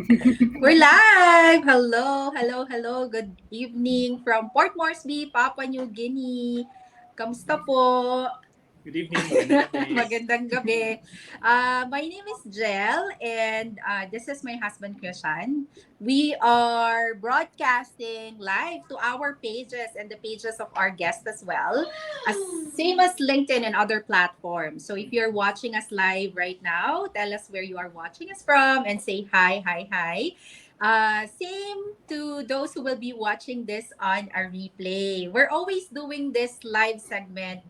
We're live! Hello, hello, hello. Good evening from Port Moresby, Papua New Guinea. Kamusta po? Good evening, magandang gabi. Magandang gabi. My name is Jel and this is my husband Krishan. We are broadcasting live to our pages and the pages of our guests as well, as same as LinkedIn and other platforms. So if you're watching us live right now, tell us where you are watching us from and say hi, hi, hi. Same to those who will be watching this on a replay. We're always doing this live segment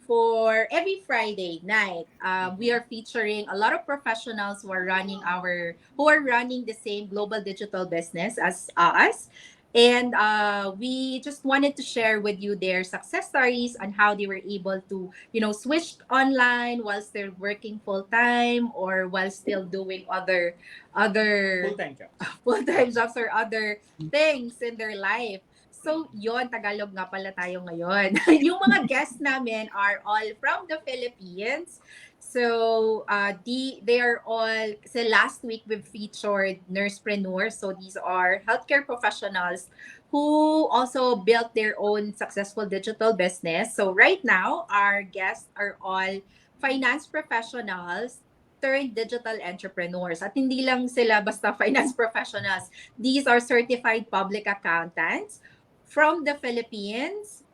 for every Friday night. We are featuring a lot of professionals who are running the same global digital business as us. And we just wanted to share with you their success stories on how they were able to, switch online whilst they're working full time or while still doing other Full-time jobs. full-time jobs or other things in their life. So, yon Tagalog nga pala tayo ngayon. Yung mga guests namin are all from the Philippines. So, they are all, kasi last week we've featured nursepreneurs. So, these are healthcare professionals who also built their own successful digital business. So, right now, our guests are all finance professionals turned digital entrepreneurs. At hindi lang sila basta finance professionals. These are certified public accountants from the Philippines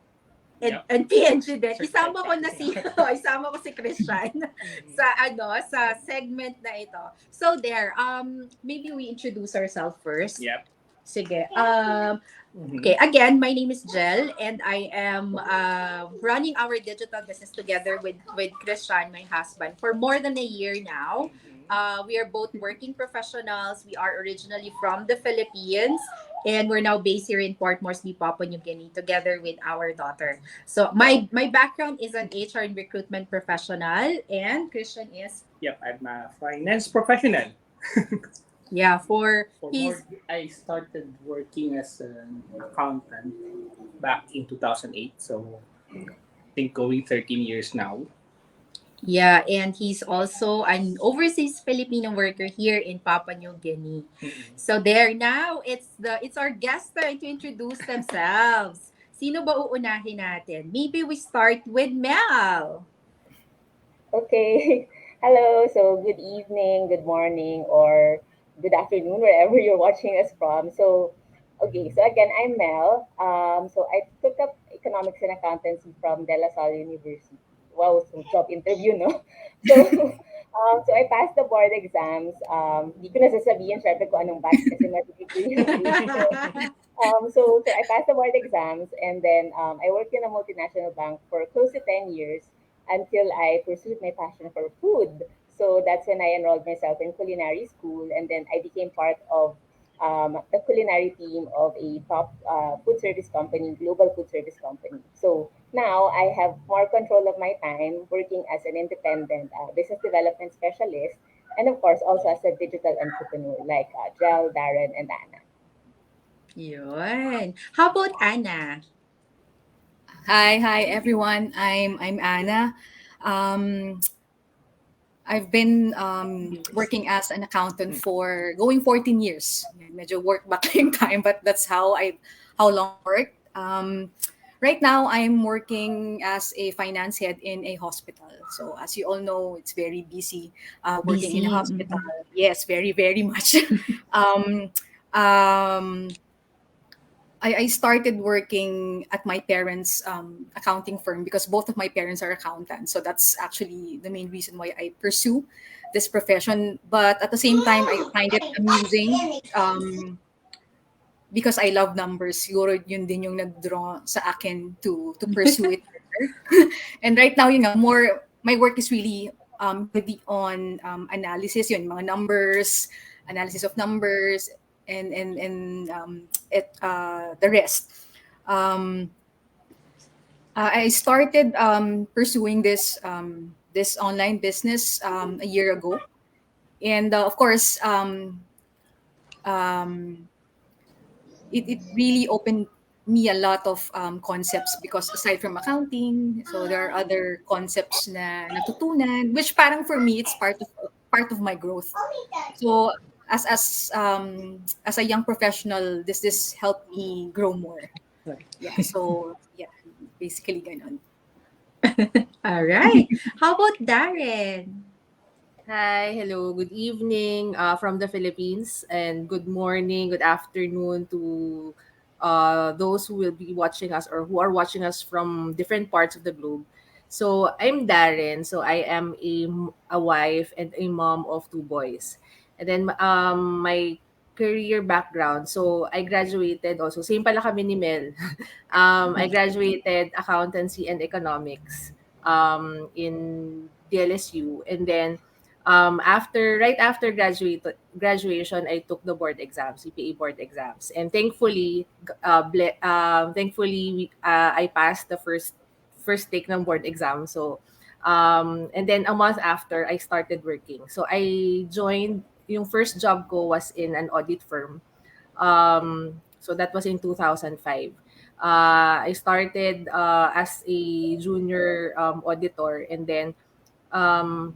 and PNG din. Isama ko na si isama ko si Christian sa segment na ito. So there, maybe we introduce ourselves first. Yep. Sige. Okay, again, my name is Jel and I am running our digital business together with Christian, my husband, for more than a year now. We are both working professionals. We are originally from the Philippines and we're now based here in Port Moresby, Papua New Guinea, together with our daughter. So my background is an HR and recruitment professional, and Christian is Yep, I'm a finance professional. for I started working as an accountant back in 2008, so I think going 13 years now. Yeah, and he's also an overseas Filipino worker here in Papua New Guinea. So there now, it's our guest turn to introduce themselves. Sino ba uunahin natin? Maybe we start with Mel. Okay. Hello. So good evening, good morning, or good afternoon, wherever you're watching us from. Okay. So again, I'm Mel. So I took up economics and accountancy from De La Salle University. Wow, so job interview, no? So I passed the board exams. Di ko na sasabihin, syempre, kung anong batch kasi matitipid yung age. So I passed the board exams, and then I worked in a multinational bank for close to 10 years until I pursued my passion for food. So that's when I enrolled myself in culinary school, and then I became part of the culinary team of a top food service company, global food service company. So now I have more control of my time working as an independent business development specialist, and of course also as a digital entrepreneur like Jel, Darren, and Anna. Yun. How about Anna? Hi everyone. I'm Anna. Um, I've been working as an accountant for going 14 years. Medyo work back in time, but that's how long I worked. Right now, I'm working as a finance head in a hospital. So as you all know, it's very busy working in a Busy. hospital. Yes, very very much. um, um, I started working at my parents' accounting firm because both of my parents are accountants. So that's actually the main reason why I pursue this profession. But at the same time, I find it amusing because I love numbers. Siguro yun din yung nag-draw sa akin to pursue it further. And right now, my work is really heavy on analysis, yun, mga numbers, analysis of numbers, and the rest. Um, I started pursuing this online business a year ago, and of course, um, it really opened me a lot of concepts because aside from accounting, so there are other concepts na natutunan, which parang for me it's part of my growth. So as a young professional, this helped me grow more. Right. Yeah, so yeah, basically ganon. All right. How about Darren? Hi, hello, good evening from the Philippines, and good morning, good afternoon to those who will be watching us or who are watching us from different parts of the globe. So I'm Darren. So I am a wife and a mom of two boys. And then my career background. So I graduated also. Same pala kami ni Mel. I graduated accountancy and economics in DLSU, and then right after graduation, I took the board exams, CPA board exams, and I passed the first take ng board exam. So, and then a month after, I started working. So I joined. Yung first job ko was in an audit firm. So that was in 2005. I started as a junior auditor, and then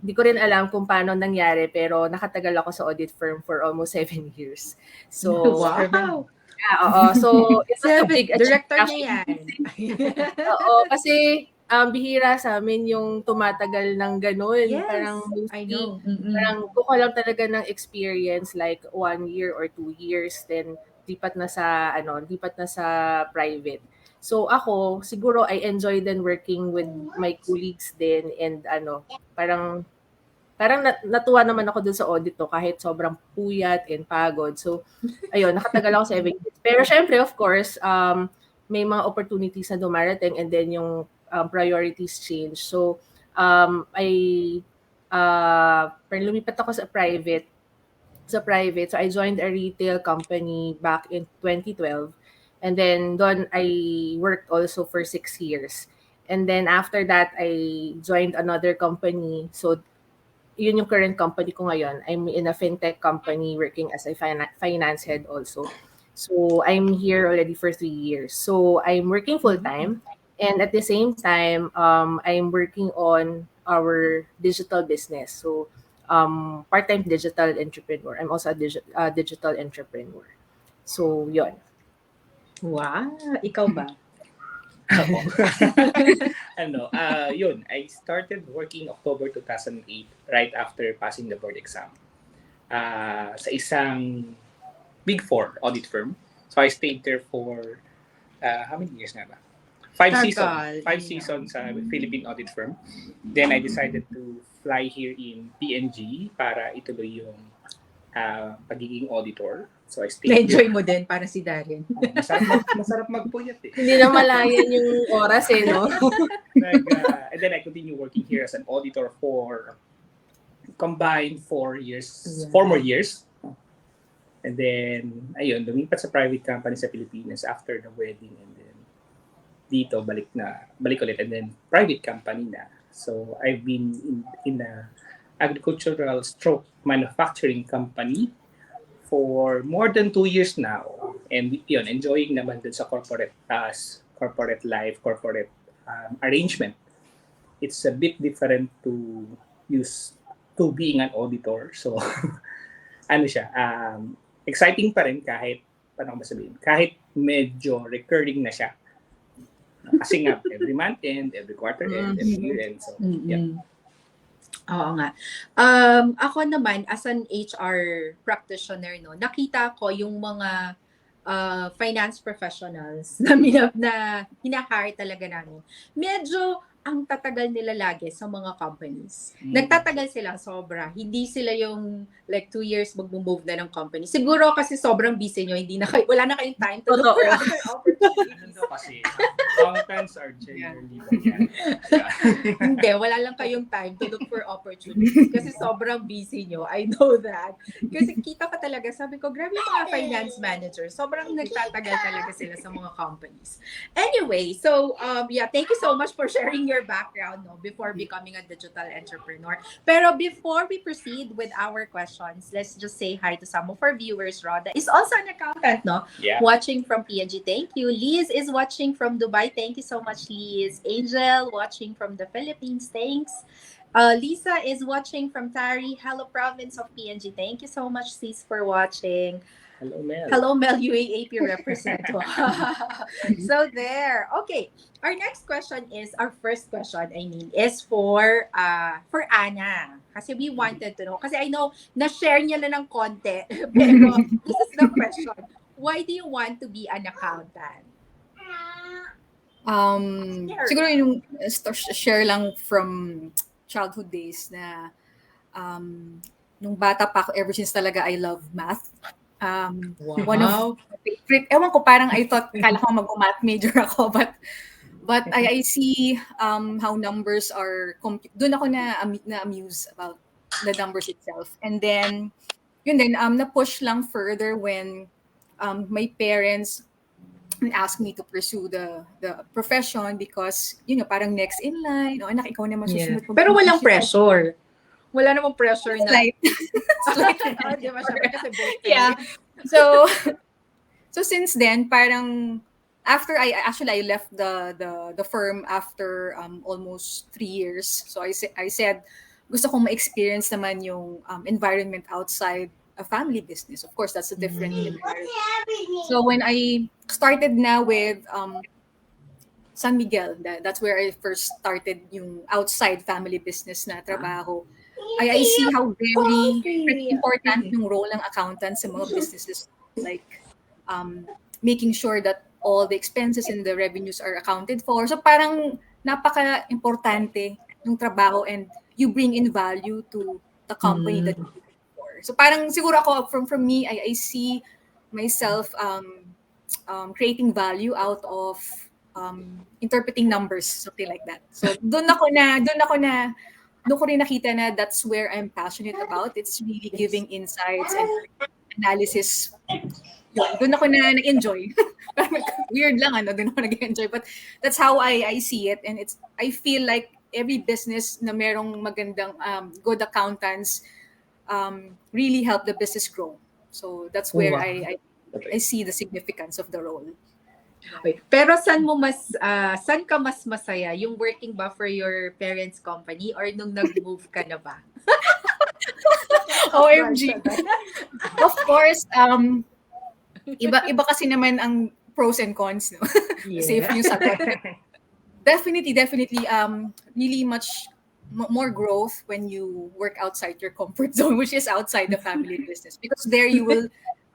di ko rin alam kung paano nangyari, pero nakatagal ako sa audit firm for almost 7 years. So, Wow. yeah, oo. So, it was a big achievement Director na actually. yan. Oo, kasi bihira sa amin yung tumatagal ng gano'n. Yes, Parang I mostly, know. Mm-mm. parang kuha lang talaga ng experience like 1 year or 2 years, then lipat na sa private. So ako, siguro I enjoy din working with my colleagues din, and parang natuwa naman ako dun sa audit to kahit sobrang puyat and pagod. So, ayun, nakatagal ako 7 years. Pero syempre, of course, may mga opportunities na dumarating, and then yung priorities change. So, parang lumipat ako sa private. So I joined a retail company back in 2012. And then doon I worked also for 6 years. And then after that, I joined another company. So yun yung current company ko ngayon. I'm in a fintech company working as a finance head also. So I'm here already for 3 years. So I'm working full time, and at the same time, I'm working on our digital business. So part-time digital entrepreneur. I'm also a digital entrepreneur. So yun. Wow. Ikaw ba? Ako. Yun, I started working October 2008 right after passing the board exam. Sa isang Big Four audit firm. So I stayed there for how many years na ba? 5 seasons. Tagal. 5 seasons sa Philippine audit firm. Then I decided to fly here in PNG para ituloy yung pagiging auditor. So I stayed Na-enjoy mo din para si Darren. Masarap magpuyat eh. Hindi na malayan yung oras eh, no? And then I continue working here as an auditor for combined 4 years, 4 more years. And then, ayun, lumipat sa private company sa Pilipinas after the wedding, and then dito balik ulit, and then private company na. So I've been in a agricultural stroke manufacturing company for more than 2 years now, and yun, enjoying naman dun sa corporate life, corporate arrangement. It's a bit different to being an auditor. So exciting pa rin kahit kahit medyo recurring na siya. Kasi nga, every month end, every quarter end, every year end. So, yeah. Oo nga. Ako naman, as an HR practitioner, no, nakita ko yung mga finance professionals na hina-hire talaga namin. Medyo ang tatagal nila lagi sa mga companies. Nagtatagal sila sobra. Hindi sila yung like 2 years mag-move na ng company. Siguro kasi sobrang busy nyo, wala na kayong time to look for other opportunities. Kasi accountants are generally Hindi, wala lang kayong time to look for opportunities kasi sobrang busy nyo. I know that. Kasi kita ka talaga, sabi ko, grabe yung mga finance managers. Sobrang nagtatagal talaga sila sa mga companies. Anyway, so thank you so much for sharing your background before becoming a digital entrepreneur. Pero before we proceed with our questions, let's just say hi to some of our viewers. Rhoda is also an accountant, watching from PNG. Thank you. Liz is watching from Dubai. Thank you so much, Liz. Angel watching from the Philippines. Thanks. Lisa is watching from Tari. Hello, province of PNG. Thank you so much, sis, for watching. Hello, Mel. Hello, Mel, UAAP represent. So there. Okay. Our next question is, our first question, I mean, is for Anna. Kasi we wanted to know. Kasi I know, na-share niya na ng konti. Pero this is the question. Why do you want to be an accountant? Share. Siguro yung share lang from childhood days na nung bata pa ako, ever since talaga I love math. One of my favorite, ewan ko, parang I thought, kala ko mag-math major ako, but I see how numbers are, doon ako na amuse about the numbers itself. And then, yun din, na-push lang further when my parents asked me to pursue the profession because, parang next in line, anak, ikaw naman susunod. Pero walang pressure. Wala namang pressure na. Slight. Di ba? Syempre kasi both Yeah. So since then, parang after I left the firm after almost 3 years. So I said gusto kong ma-experience naman yung environment outside a family business. Of course, that's a different environment. So when I started now with San Miguel, that's where I first started yung outside family business na trabaho. I see how very important yung role ng accountant sa mga businesses, like making sure that all the expenses and the revenues are accounted for. So parang napaka-importante yung trabaho and you bring in value to the company that you work for. So parang siguro ako, from me, I see myself creating value out of interpreting numbers, something like that. So doon ko rin nakita na that's where I'm passionate about. It's really giving insights and analysis. Doon ako nag-enjoy. Weird lang, doon ako nag-enjoy. But that's how I see it. And I feel like every business na merong magandang good accountants really help the business grow. So that's where I see the significance of the role. Okay. Pero saan ka mas masaya? Yung working ba for your parents' company or nung nag-move ka na ba? OMG. Of course, iba kasi naman ang pros and cons, no? Safe yung sagot. Definitely, really much more growth when you work outside your comfort zone, which is outside the family business. Because there you will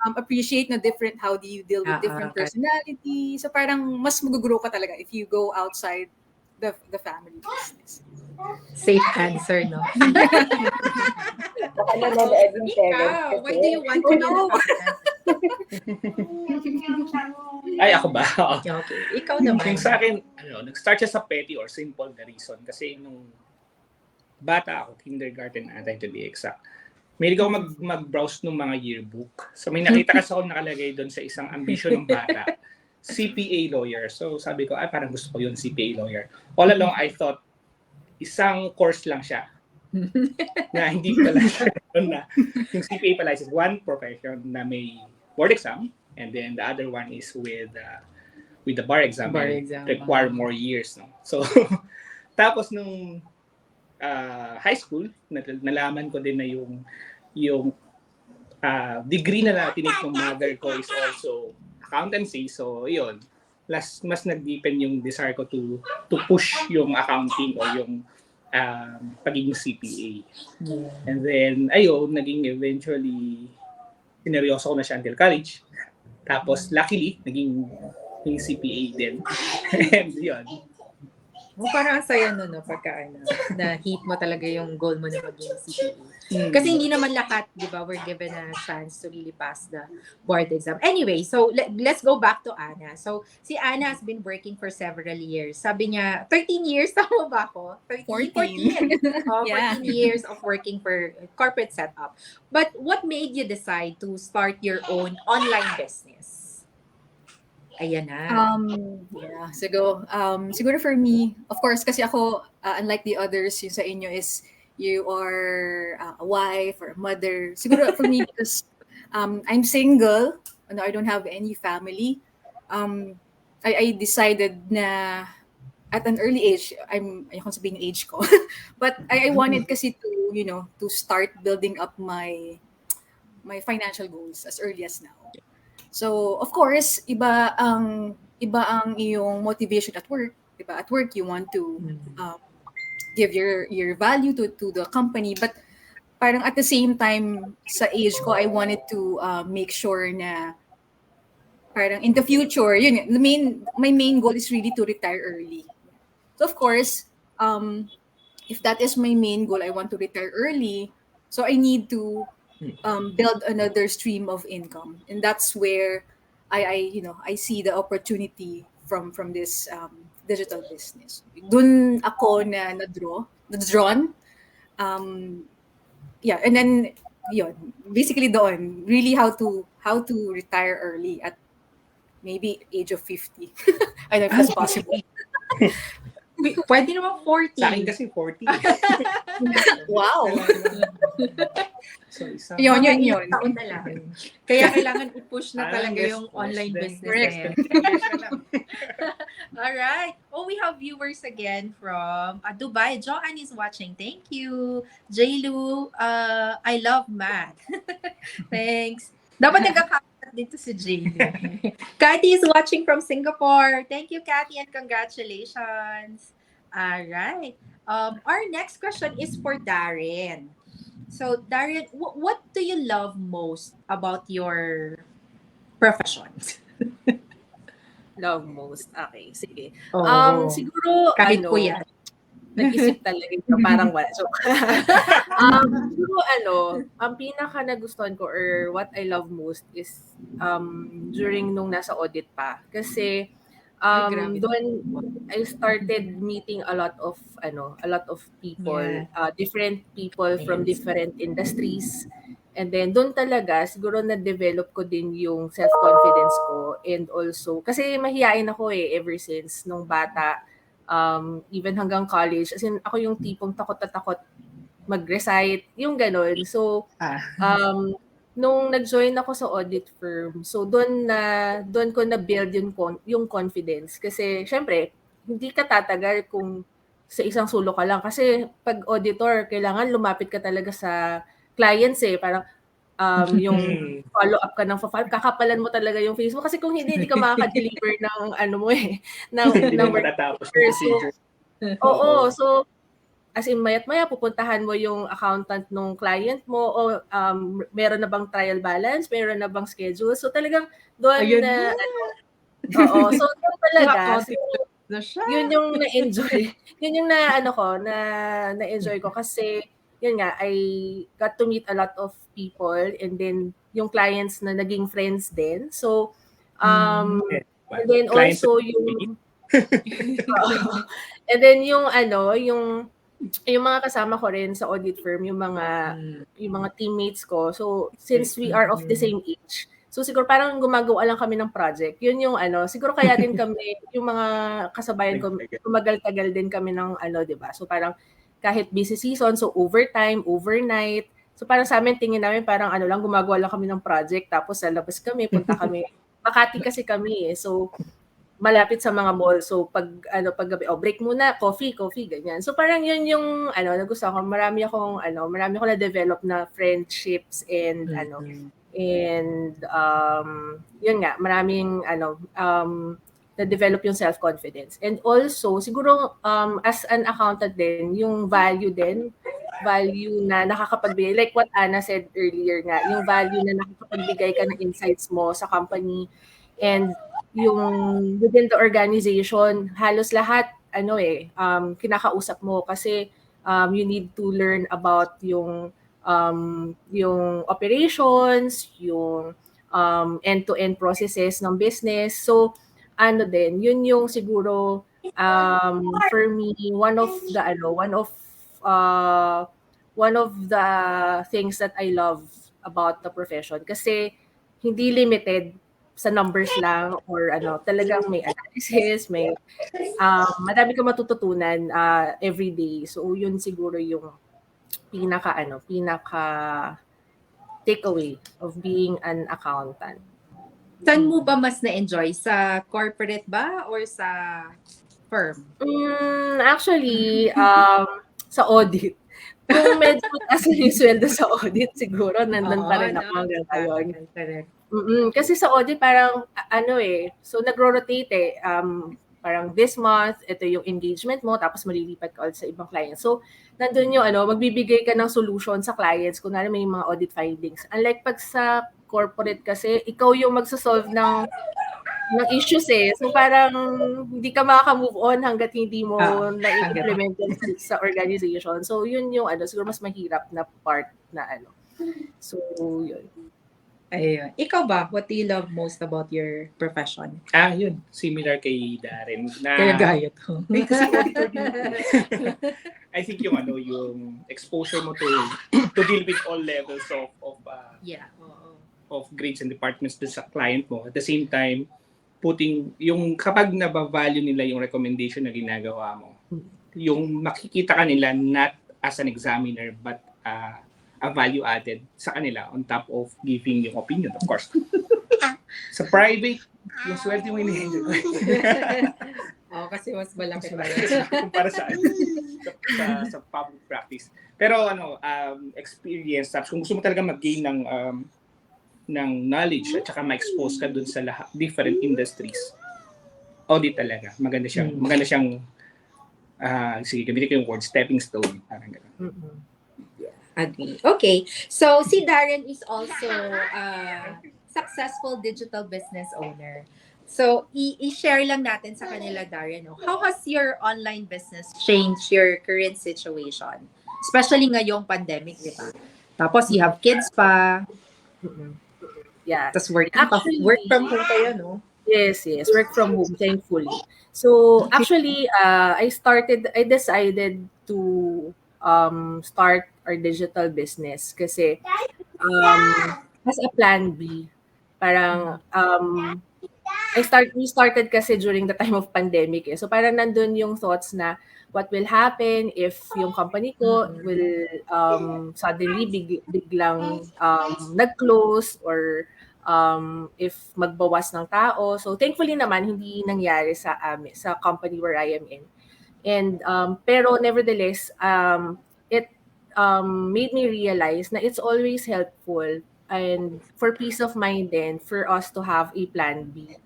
appreciate how do you deal with different personalities. So parang mas mag-grow ka talaga if you go outside the family business. Safe answer, no? Baka nanonood yung parents Ikaw, kasi. why do you want to be an Ay, ako ba? Okay. Ikaw naman. Yung sa akin, nag-start siya sa petty or simple na reason. Kasi nung bata ako, kindergarten ata to be exact, may ako mag-browse ng mga yearbook. So may nakita kasi ako nakalagay doon sa isang ambisyon ng bata, CPA lawyer. So sabi ko, parang gusto ko yun, CPA lawyer. All along, I thought, isang course lang siya. Na hindi pala siya na yung CPA pala is one profession na may board exam, and then the other one is with the bar exam. Require more years. No? So, tapos nung high school, nalaman ko din na yung degree na tinake ng mother ko is also accountancy. So, yun. Mas nag-deepen yung desire ko to push yung accounting o yung pagiging CPA. And then, naging eventually, sineryoso ko na siya until college. Tapos, luckily, naging CPA din. And yun. Parang ang saya no, pagka na-hit mo talaga yung goal mo na maging CPA. Kasi hindi naman lahat, di ba, we're given a chance to really pass the board exam. Anyway, so let's go back to Anna. So, si Anna has been working for several years. Sabi niya, 13 years, tama ba ako? 14. 14 years of working for corporate setup. But what made you decide to start your own online business? Ayan na. Siguro for me, of course, kasi ako, unlike the others, yung sa inyo is you are a wife or a mother. Siguro for me, because I'm single, I don't have any family, I decided na at an early age, ayoko sabihin yung age ko, but I wanted kasi to, to start building up my financial goals as early as now. So, of course, iba ang iyong motivation at work, diba? At work, you want to um, give your value to the company, but parang at the same time sa age ko, I wanted to make sure na parang in the future, yun, my main goal is really to retire early. So of course, if that is my main goal, I want to retire early. So I need to build another stream of income, and that's where I see the opportunity from this digital business. Dun ako na drawn. Um, yeah, and then yun, basically doon, really how to retire early at maybe age of 50. I don't know if that's possible. Pwede naman 40. Sa akin kasi 40. Wow. So, isang... Yun. Taon na lang. Kaya kailangan i-push na talaga yung online business na yan. Alright. Oh, we have viewers again from Dubai. Joanne is watching. Thank you. Jaylu, I love math. Thanks. Dapat nagkakalat dito si Jaylu. Cathy is watching from Singapore. Thank you, Cathy, and congratulations. Alright. Our next question is for Darren. So, Darren, what do you love most about your profession? Love most. Okay, sige. Oh. Siguro, Kahit po yan. nag-isip talaga ito, parang wala. So, siguro ang pinaka nagustuhan ko or what I love most is during nung nasa audit pa. Kasi Grabe. doon I started meeting a lot of people, different people from different industries. And then doon talaga siguro na-develop ko din yung self-confidence ko, and also kasi mahiyain ako ever since nung bata, even hanggang college. As in, ako yung tipong takot na takot mag-recite, yung gano'n. So, nung nag-join ako sa audit firm, so doon ko na-build yung confidence. Kasi, syempre, hindi ka tatagal kung sa isang sulok ka lang. Kasi pag auditor, kailangan lumapit ka talaga sa clients Parang yung follow-up ka ng file, kakapalan mo talaga yung face mo. Kasi kung hindi ka makaka-deliver ng Hindi ng mo matatapos yung work. procedure. Oo. So, as in, mayat-maya, pupuntahan mo yung accountant ng client mo, o meron na bang trial balance, meron na bang schedule. So, talagang doon Ayun na, na. So, doon talaga, Na siya. yun yung na-enjoy. Yun yung na-enjoy ko kasi, yun nga, I got to meet a lot of people, and then yung clients na naging friends din. So, and then Clients also yung and then yung yung mga kasama ko rin sa audit firm, yung mga teammates ko. So, since we are of the same age, so siguro parang gumagawa lang kami ng project. Yun yung siguro kaya din kami, yung mga kasabayan ko, tumagal-tagal din kami ng 'di ba? So parang kahit busy season, so overtime, overnight. So parang sa amin, tingin namin parang lang, gumagawa lang kami ng project, tapos sa labas kami, punta kami. Makati kasi kami So malapit sa mga mall. So pag gabi, break muna, coffee, ganyan. So parang yun yung nagustuhan ko. Marami akong na-develop na friendships, and yun nga, maraming na-develop yung self-confidence. And also, siguro as an accountant din, yung value na nakakapagbigay. Like what Anna said earlier nga, yung value na nakakapagbigay ka ng insights mo sa company, and yung within the organization, halos lahat kinakausap mo, kasi you need to learn about yung operations, yung end-to-end processes ng business. So yun yung siguro for me one of the things that I love about the profession, kasi hindi limited sa numbers lang, or talagang may analysis, may madami kang matututunan every day. So yun siguro yung pinaka takeaway of being an accountant. Saan mo ba mas na-enjoy? Sa corporate ba or sa firm? Actually, sa audit. Kung medyo mataas na yung sweldo sa audit, siguro nandun pa Oo, rin no? ako hanggang ngayon. Correct. Kasi sa audit parang ano so nagro-rotate parang this month, ito yung engagement mo, tapos malilipat ka ulit sa ibang clients. So, nandun yung magbibigay ka ng solution sa clients kung may mga audit findings. Unlike pag sa corporate kasi, ikaw yung magsasolve ng issues So, parang hindi ka makaka-move on hanggat hindi mo na-implement yun sa organization. So, yun yung siguro mas mahirap na part na So, yun. Ayun. Ikaw ba, what do you love most about your profession? Yun. Similar kay Darren. Gaya to. Kasi auditor din ako. I think yung yung exposure mo to deal with all levels of Yeah. Oo. of grades and departments dun sa client mo. At the same time, putting yung kapag nabavalue nila yung recommendation na ginagawa mo, yung makikita ka nila not as an examiner but a value added sa kanila on top of giving yung opinion, of course. Sa private, yung swerte mo ini-enjoy. Kasi mas malaki pa kumpara sa public practice. Pero experience, tapos kung gusto mo talaga mag-gain ng knowledge at saka ma-expose ka dun sa different industries, audit talaga. Maganda siyang sige, gamitin ko yung word, stepping stone. Parang gano'n. Agree. Okay. So, si Darren is also a successful digital business owner. So, i-share lang natin sa kanila, Darren, how has your online business changed your current situation? Especially ngayong pandemic, di ba? Tapos, you have kids pa. Yeah. Tapos, work from home kayo, no? Yes. Work from home, thankfully. So, actually, I decided to start our digital business kasi as a plan B, parang we started kasi during the time of pandemic So parang nandun yung thoughts na what will happen if yung company ko will suddenly biglang nag-close or if magbawas ng tao. So thankfully naman hindi nangyari sa company where I am in. And pero nevertheless, it made me realize na it's always helpful and for peace of mind then for us to have a plan B.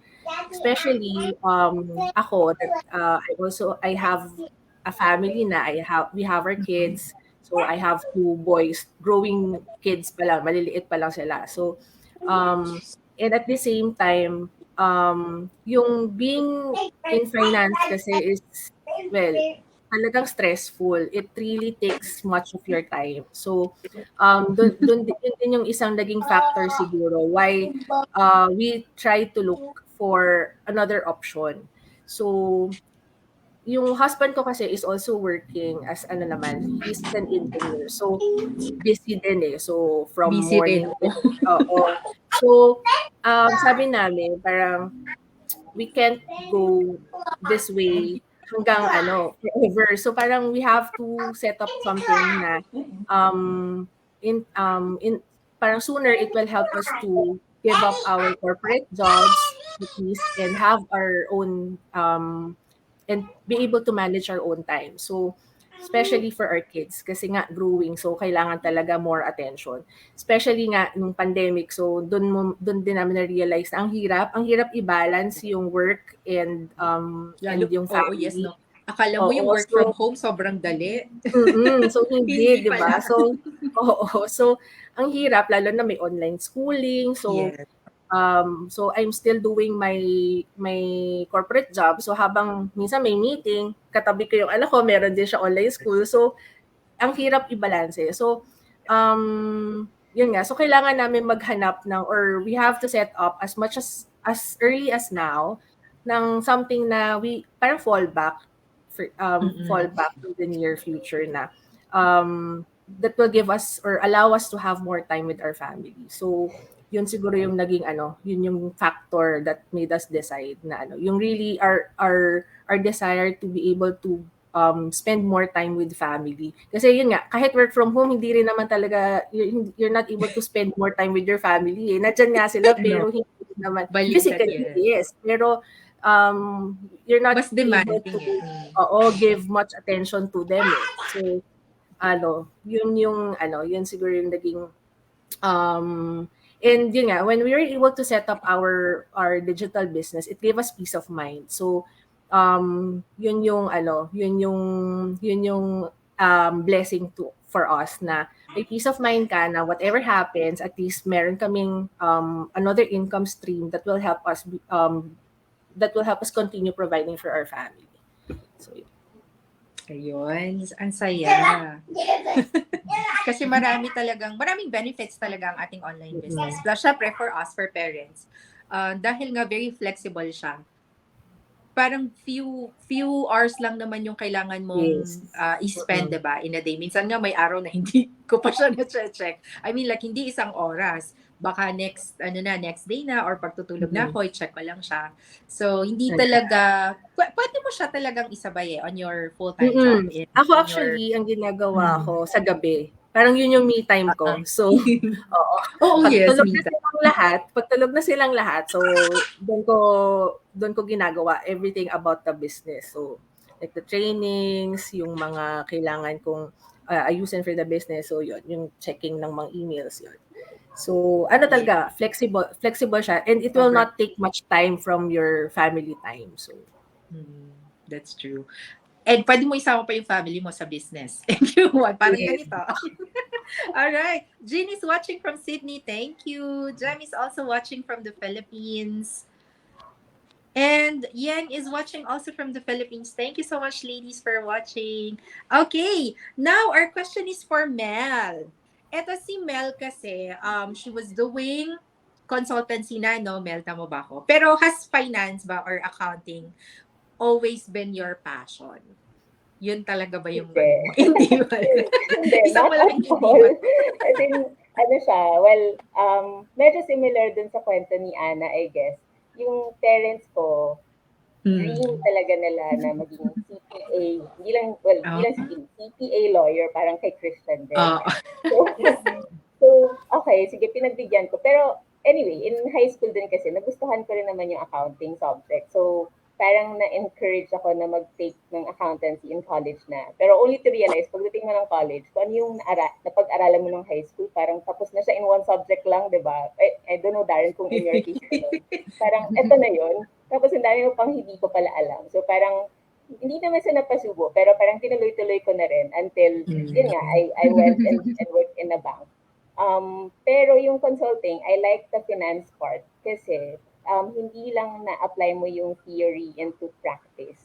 Especially ako that I have a family na we have our kids. So I have 2 boys, growing kids pa lang, maliliit pa lang sila. So and at the same time yung being in finance kasi is talagang stressful. It really takes much of your time. So, yun din yung isang naging factor siguro why we try to look for another option. So, yung husband ko kasi is also working as he's an engineer. So, busy din So, from Busy morning rin. So, sabi namin, parang we can't go this way hanggang forever. So parang we have to set up something na in parang sooner it will help us to give up our corporate jobs at least and have our own and be able to manage our own time. So especially for our kids kasi nga growing so kailangan talaga more attention. Especially nga nung pandemic so doon din namin na-realize na ang hirap i-balance yung work and yung family. Yes, no. Akala mo yung work from home sobrang dali. So hindi, di ba? pala. So ang hirap lalo na may online schooling. So Yes. so I'm still doing my corporate job. So habang minsan may meeting, katabi ko yung anak ko, meron din siya online school. So ang hirap i-balance. So yun nga. So kailangan namin maghanap or we have to set up as much as early as now ng something na we parang fallback in the near future na that will give us or allow us to have more time with our family. So yun siguro yung naging yun yung factor that made us decide na yung really our desire to be able to spend more time with family. Kasi yun nga, kahit work from home, hindi rin naman talaga, you're not able to spend more time with your family. Nandiyan nga sila, pero hindi naman. Balikan, Physically, yes. Pero you're not Mas able demanding to eh. give much attention to them eh. So yun siguro yung naging and yun nga, when we were able to set up our digital business, it gave us peace of mind. So yun yung blessing to for us na may peace of mind ka na whatever happens, at least meron kaming another income stream that will help us continue providing for our family. So yun. Ayun, ang saya. Kasi maraming benefits talaga ang ating online business. Plus, syempre, for us, for parents, dahil nga very flexible siya, parang few hours lang naman yung kailangan mong Yes. i-spend, diba, in a day. Minsan nga may araw na hindi ko pa siya na-check. I mean, like, hindi isang oras. Baka next day na, or pagtutulog na ako, i-check ko lang siya. So, hindi talaga, pwede mo siya talagang isabay on your full-time job. Ako actually, ang ginagawa ko sa gabi, parang yun yung me time ko. So, oo. Oo, yes, Pag tulog na silang lahat, so doon ko ginagawa everything about the business. So, like the trainings, yung mga kailangan kong ayusin for the business. So, yun, yung checking ng mga emails, yun. So, talaga, flexible siya, and it will not take much time from your family time. So, that's true. And pwede mo isama pa yung family mo sa business. If you want. Parang ganito. Alright. Jean is watching from Sydney. Thank you. Jem is also watching from the Philippines. And Yang is watching also from the Philippines. Thank you so much, ladies, for watching. Okay. Now, our question is for Mel. Eto si Mel kasi, she was doing consultancy na, no? Mel, tama ba ako? Pero has finance ba or accounting always been your passion? Yun talaga ba yung Hindi. Hindi ba? Hindi, Isang not malaking at hindi all. ba? As in, siya, well, medyo similar dun sa kwento ni Ana, I guess. Yung parents ko, dream talaga nila na maging CPA. Hindi lang CPA lawyer, parang kay Christian din. So, okay, sige, pinagbigyan ko. Pero, anyway, in high school din kasi, nagustuhan ko rin naman yung accounting subject. So, parang na-encourage ako na mag-take ng accountancy in college na. Pero only to realize, pagdating mo ng college, kung ano yung napag-aralan mo ng high school, parang tapos na siya in one subject lang, di ba? I don't know, Darren, kung in your case, parang eto na yun. Tapos ang dami mo pang hindi ko pala alam. So parang, hindi naman siya napasubo, pero parang tinuloy-tuloy ko na rin until, yun nga, I went and worked in a bank. Pero yung consulting, I like the finance part kasi hindi lang na-apply mo yung theory into practice.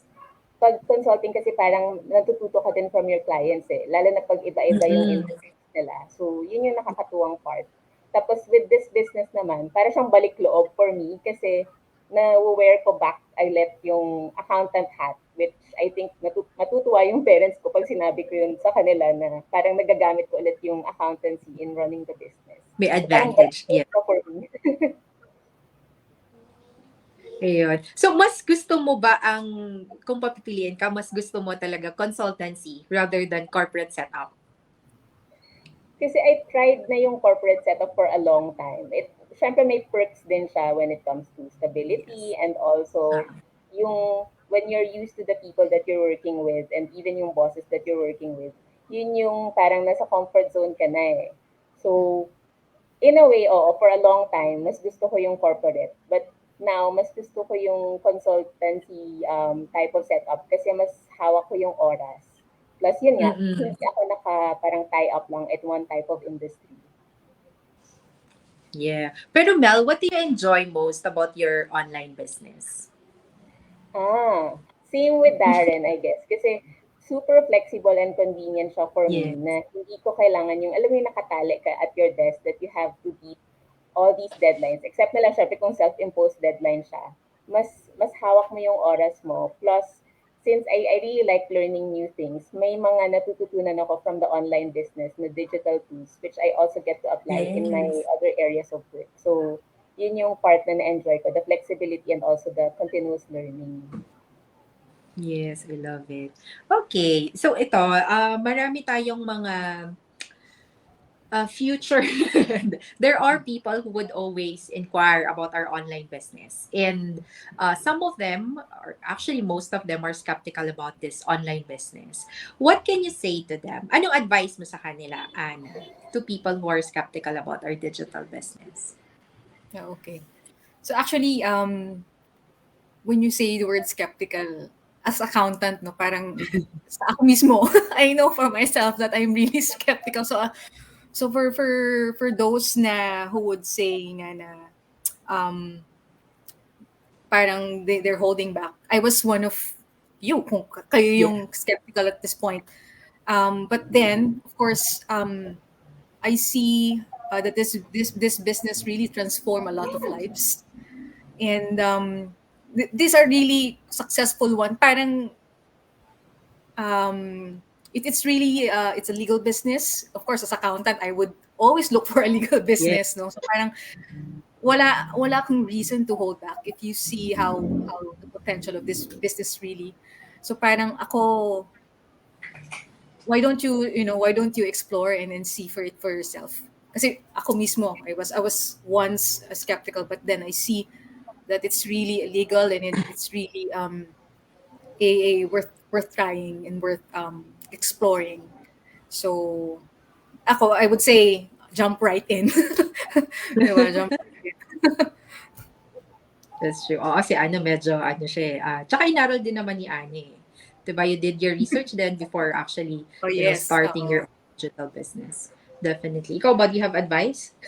Pag consulting kasi parang natututo ka din from your clients eh. Lalo na pag iba-iba yung industries nila. So, yun yung nakakatuwang part. Tapos with this business naman, para siyang balik loob for me kasi na-wear ko back, I left yung accountant hat, which I think matutuwa yung parents ko pag sinabi ko yun sa kanila na parang nagagamit ko ulit yung accountancy in running the business. May advantage. So, Yeah. for me. Ayun. So, mas gusto mo ba kung papipiliin ka, mas gusto mo talaga consultancy rather than corporate setup? Kasi I tried na yung corporate setup for a long time. Syempre may perks din siya when it comes to stability and also yung when you're used to the people that you're working with and even yung bosses that you're working with, yun yung parang nasa comfort zone ka na eh. So, in a way, for a long time, mas gusto ko yung corporate. But now, mas gusto ko yung consultancy type of setup kasi mas hawak ko yung oras. Plus yun nga, hindi ako parang tie up lang at one type of industry. Yeah. Pero Mel, what do you enjoy most about your online business? Same with Darren, I guess. Kasi super flexible and convenient siya for me na hindi ko kailangan yung, alam mo yung nakatali ka at your desk that you have to beat all these deadlines. Except na lang syempre kung self-imposed deadline siya. Mas hawak mo yung oras mo. Plus, since I really like learning new things, may mga natututunan ako from the online business na digital tools, which I also get to apply in my other areas of work. So, yun yung part na na-enjoy ko, the flexibility and also the continuous learning. Yes, I love it. Okay. So, ito, marami tayong mga future, there are people who would always inquire about our online business. And some of them, or actually most of them, are skeptical about this online business. What can you say to them? Anong advice mo sa kanila, Anna, to people who are skeptical about our digital business? Yeah, okay. So actually, when you say the word skeptical, as accountant, no, parang sa ako mismo, I know for myself that I'm really skeptical. So for those na who would say nga na um parang they're holding back. I was one of you kung kayo Yeah. yung skeptical at this point. But then, of course, I see that this business really transform a lot of lives, and these are really successful one. Parang it's really it's a legal business. Of course, as accountant, I would always look for a legal Yeah. business. No, so parang wala kang reason to hold back if you see how the potential of this business really. So parang ako, why don't you explore and then see for it for yourself? Kasi ako mismo, I was once skeptical, but then I see that it's really illegal and it's really a worth trying and worth exploring. So ako, I would say jump right in. Diba? Jump right in. That's true. Oo, si Ana medyo ano siya eh. Tsaka inaral din naman ni Ana eh. Diba, you did your research then before actually, Oh yes. starting your digital business. Definitely. Ikaw ba, do you have advice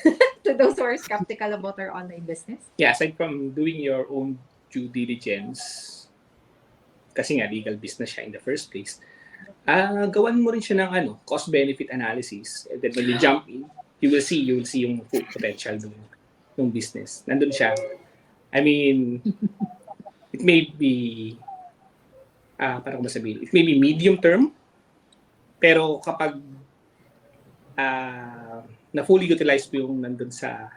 to those who are skeptical about our online business? Yeah, aside from doing your own due diligence, kasi nga legal business siya in the first place, gawan mo rin siya ng cost-benefit analysis. And then when you jump in, you will see yung full potential ng business. Nandun siya. I mean, it may be, parang masabihin, it may be medium term, pero kapag na fully utilize mo yung nandun sa,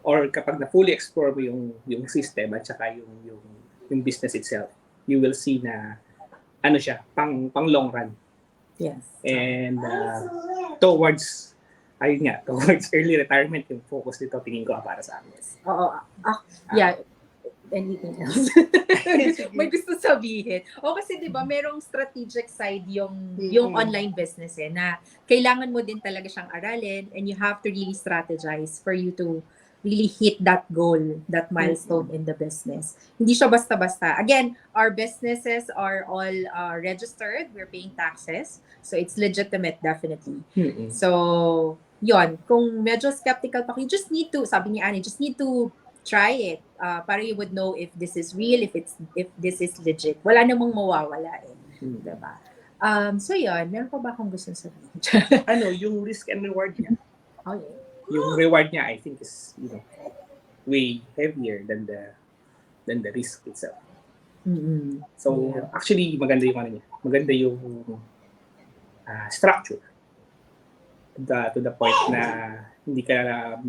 or kapag na fully explore mo yung system at saka yung business itself, you will see na ano siya, pang long run. Yes. And towards early retirement yung focus nito, tingin ko para sa amin. Oo. Yeah. Anything else? May gusto sabihin. O kasi 'di ba, merong strategic side yung online business na kailangan mo din talaga siyang aralin, and you have to really strategize for you to really hit that goal, that milestone in the business. Hindi siya basta-basta. Again, our businesses are all registered. We're paying taxes. So it's legitimate definitely. Mm-mm. So, yon, kung medyo skeptical pa kayo, sabi ni Annie, just need to try it para you would know if this is real, if this is legit. Wala namang mawawala eh. Diba? So yun, meron pa ba akong gusto sabihin? Yung risk and reward niya. Okay. Yung reward niya, I think, is way heavier than the risk itself. Mm-hmm. So actually, maganda yung niya. Maganda yung structure. To the point na hindi ka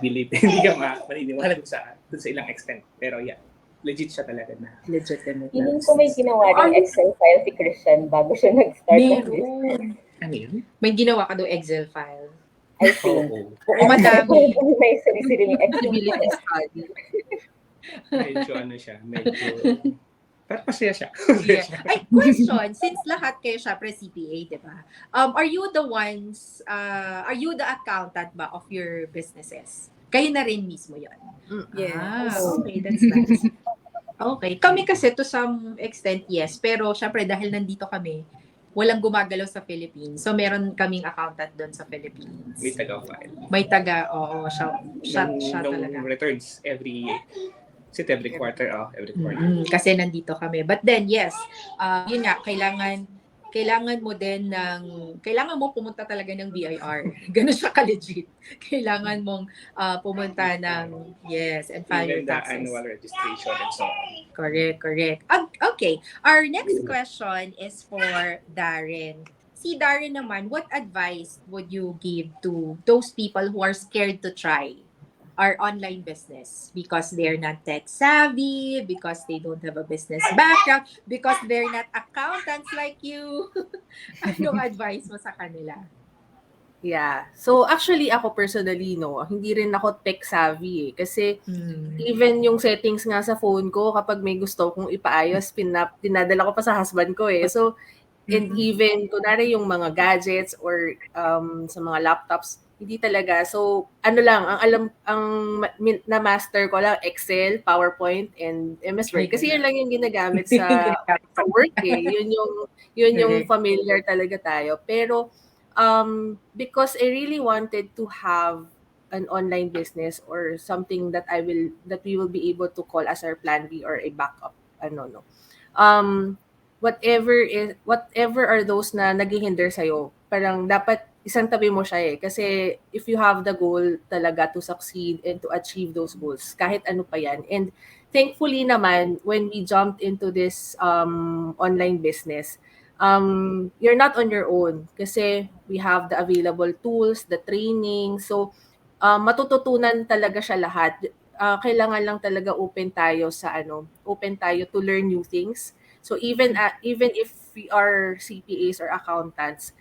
bibili, hindi ka maniniwala dun sa ilang extent. Pero yeah, legit siya talaga na. Legitimate. Feeling ko may ginawa ng Excel file si Christian bago siya nag-start ng business. Meron. Ano yun? May ginawa ka daw Excel file. I think. Oo, madami. May sarili-sariling Excel Feasibility file. study. Medyo pero masaya siya. Yeah. Ay, question. Since lahat kayo syempre CPA, di ba? Are you the accountant ba of your businesses? Kayo na rin mismo yun? Yes. Okay, that's nice. Okay. Kami kasi to some extent, yes. Pero syempre dahil nandito kami, walang gumagalaw sa Philippines. So meron kaming accountant doon sa Philippines. May taga-file. Oo, siya talaga. Returns every quarter. Kasi nandito kami. But then, yes, yun nga, kailangan mo pumunta talaga ng BIR. Ganun siya ka-legit. Kailangan mong pumunta ng, yes, and file your Even the taxes. annual registration and so on. Correct. Okay, our next question is for Darren. Si Darren naman, what advice would you give to those people who are scared to try our online business because they're not tech savvy, because they don't have a business background, because they're not accountants like you? Anong advice mo sa kanila? Yeah. So actually ako personally no, hindi rin ako tech savvy eh. Kasi even yung settings nga sa phone ko kapag may gusto kong ipaayos, pinadala ko pa sa husband ko eh. So and even kunwari yung mga gadgets or sa mga laptops, hindi talaga. So ano lang, ang alam na master ko lang Excel, PowerPoint and MS Word kasi yun lang yung ginagamit sa work eh. Yun yung Okay. familiar talaga tayo. Pero because I really wanted to have an online business or something that we will be able to call as our plan B or a backup ano no. Um whatever are those na naghihinder sa parang dapat isang tabi mo siya eh kasi if you have the goal talaga to succeed and to achieve those goals kahit ano pa yan. And thankfully naman when we jumped into this online business, you're not on your own kasi we have the available tools, the training. So, matututunan talaga siya lahat. Kailangan lang talaga open tayo to learn new things. So even if we are CPAs or accountants,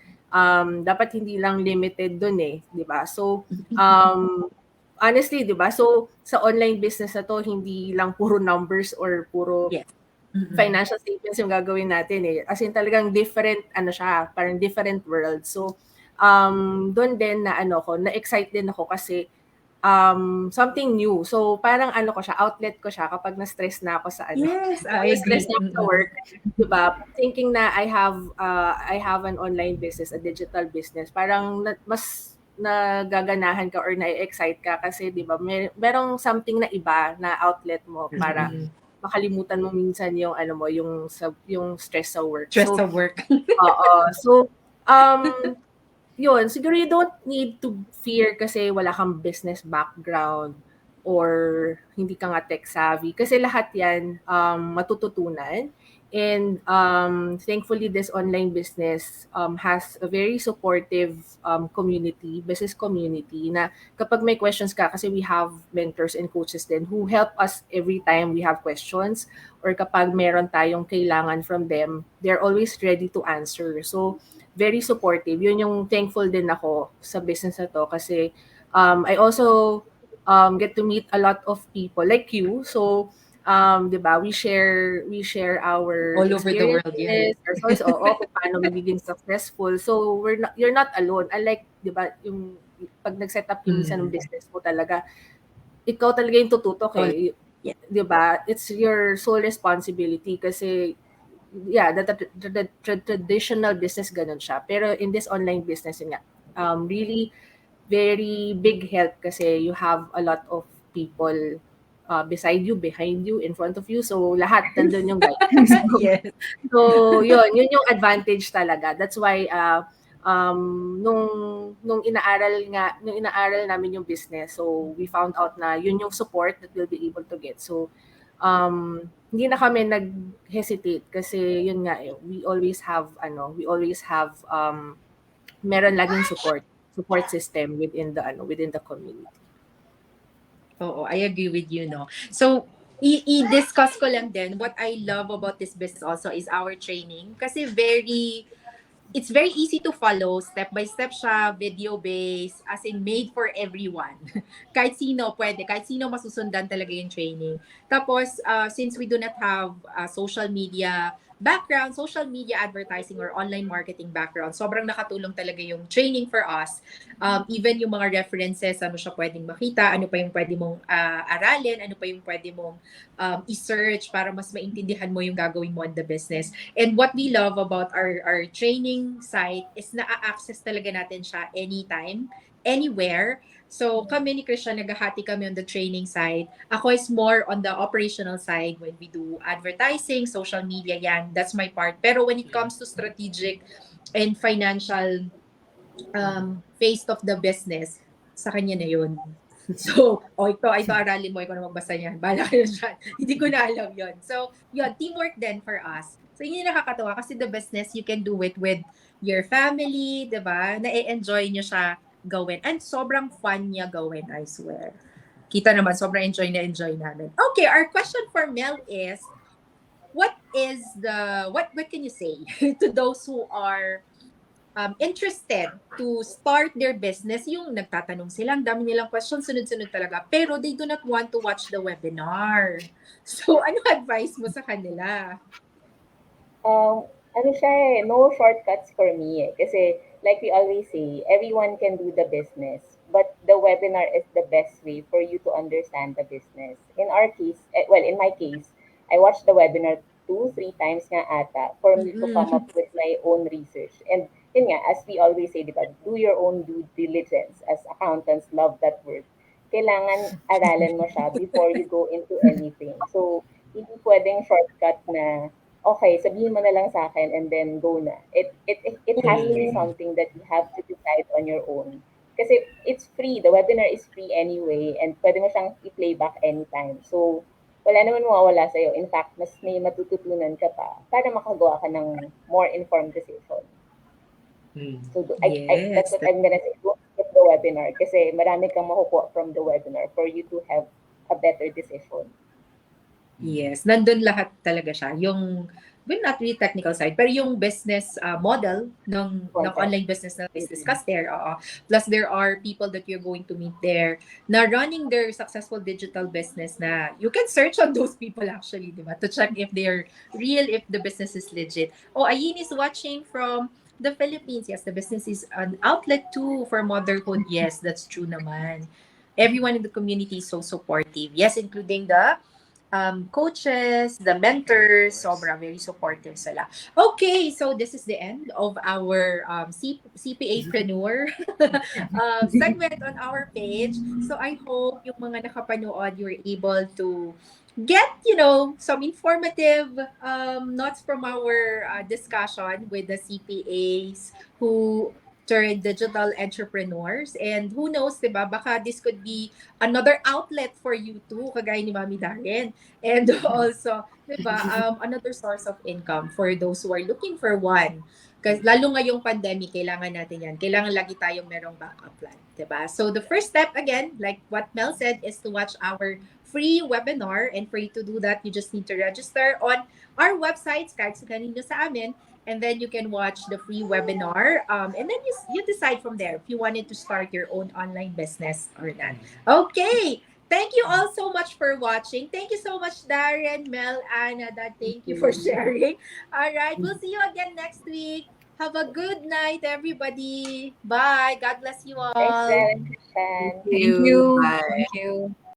dapat hindi lang limited dun eh, 'di ba? So, honestly, 'di ba? So, sa online business na to, hindi lang puro numbers or puro Yes. financial statements yung gagawin natin eh. As in talagang different ano siya, parang different world. So doon din na na-excite din ako kasi something new. So parang ko siya, outlet ko siya kapag na-stress na ako sa Yes, kapag I na-stress agree. na ako sa work, 'di ba? Thinking na I have an online business, a digital business. Parang mas nagaganahan ka or na-excite ka kasi 'di ba merong something na iba na outlet mo para makalimutan mo minsan yung yung stress sa work. Stress So, sa work. oo. So, yun, siguro you don't need to fear kasi wala kang business background or hindi ka nga tech savvy kasi lahat yan matututunan. And thankfully, this online business has a very supportive business community na kapag may questions ka, kasi we have mentors and coaches then who help us every time we have questions or kapag meron tayong kailangan from them, they're always ready to answer. So, very supportive. Yun yung thankful din ako sa business na to kasi I also get to meet a lot of people like you. So, 'di ba, we share our All over the world, yeah. experiences, our stories, oo, kung paano magiging successful. So, you're not alone. Unlike, 'di ba, yung pag nag-set up yung minsan ng business mo talaga, ikaw talaga yung tututok All, eh. yeah. 'Di ba? It's your sole responsibility kasi yeah, the traditional business ganun siya. Pero in this online business yun nga, really very big help kasi you have a lot of people beside you, behind you, in front of you. So lahat nandun yung guidance. Yes. So yun yung advantage talaga. That's why nung nung inaaral namin yung business, so we found out na yun yung support that we'll be able to get. So hindi na kami nag-hesitate kasi yun nga we always have meron laging support system within the community. Oo, I agree with you, no? So, i-discuss ko lang din, what I love about this business also is our training. Kasi it's very easy to follow. Step by step siya, video-based, as in made for everyone. Kahit sino pwede, kahit sino masusundan talaga yung training. Tapos, since we do not have social media background, social media advertising or online marketing background, sobrang nakatulong talaga yung training for us. Even yung mga references, ano siya pwedeng makita, ano pa yung pwede mong aralin, ano pa yung pwede mong i-search para mas maintindihan mo yung gagawin mo in the business. And what we love about our training site is na-access talaga natin siya anytime, anywhere. So kami ni Christian, naghahati kami on the training side. Ako is more on the operational side when we do advertising, social media, yan. That's my part. Pero when it comes to strategic and financial phase of the business, sa kanya na yun. So, ito aralin mo, ikaw na magbasa niyan. Bahala kayo dyan. Hindi ko na alam yun. So, yun, teamwork din for us. So, yun yung nakakatawa kasi the business, you can do it with your family, di ba? Na-enjoy nyo siya gawin. And sobrang fun niya gawin, I swear. Kita naman, sobrang enjoy namin. Okay, our question for Mel is, what can you say to those who are interested to start their business, yung nagtatanong sila, ang dami nilang questions, sunod-sunod talaga, pero they do not want to watch the webinar. So, ano advice mo sa kanila? Ano siya eh, no shortcuts for me eh. Kasi like we always say, everyone can do the business. But the webinar is the best way for you to understand the business. In our case, well, in my case, I watched the webinar 2, 3 times nga ata for me to come up with my own research. And yun nga, as we always say, diba, do your own due diligence. As accountants, love that word. Kailangan aralan mo siya before you go into anything. So, hindi pwedeng shortcut na okay, sabihin mo na lang sa akin and then go na. It has to be something that you have to decide on your own. Kasi it's free. The webinar is free anyway and pwede mo siyang i-playback anytime. So, wala naman mawawala sa'yo. In fact, mas may matututunan ka pa para makagawa ka ng more informed decision. So, that's what I'm gonna say. Don't skip the webinar kasi marami kang makukuha from the webinar for you to have a better decision. Yes, nandun lahat talaga siya. Yung, well, not really technical side, pero yung business model ng online business na is discussed there. Plus, there are people that you're going to meet there na running their successful digital business na you can search on those people actually, di ba? To check if they're real, if the business is legit. Oh, Ayin is watching from the Philippines. Yes, the business is an outlet too for motherhood. Yes, that's true naman. Everyone in the community is so supportive. Yes, including the coaches, the mentors, sobra, very supportive sila. Okay, so this is the end of our CPA-preneur segment on our page. So I hope yung mga nakapanood, you're able to get, some informative notes from our discussion with the CPAs who turned digital entrepreneurs. And who knows, diba, baka this could be another outlet for you too, kagaya ni Mami Darren. And also, diba, another source of income for those who are looking for one. Kasi lalo ngayong pandemic, kailangan natin yan. Kailangan lagi tayong merong backup plan. Diba? So the first step, again, like what Mel said, is to watch our free webinar. And for you to do that, you just need to register on our websites, kahit sa kanino sa amin. And then you can watch the free webinar. And then you decide from there if you wanted to start your own online business or not. Okay. Thank you all so much for watching. Thank you so much, Darren, Mel, Anna. Thank you for sharing. All right. We'll see you again next week. Have a good night, everybody. Bye. God bless you Thanks, all. Darren. Thank Thank you. Bye. Thank you.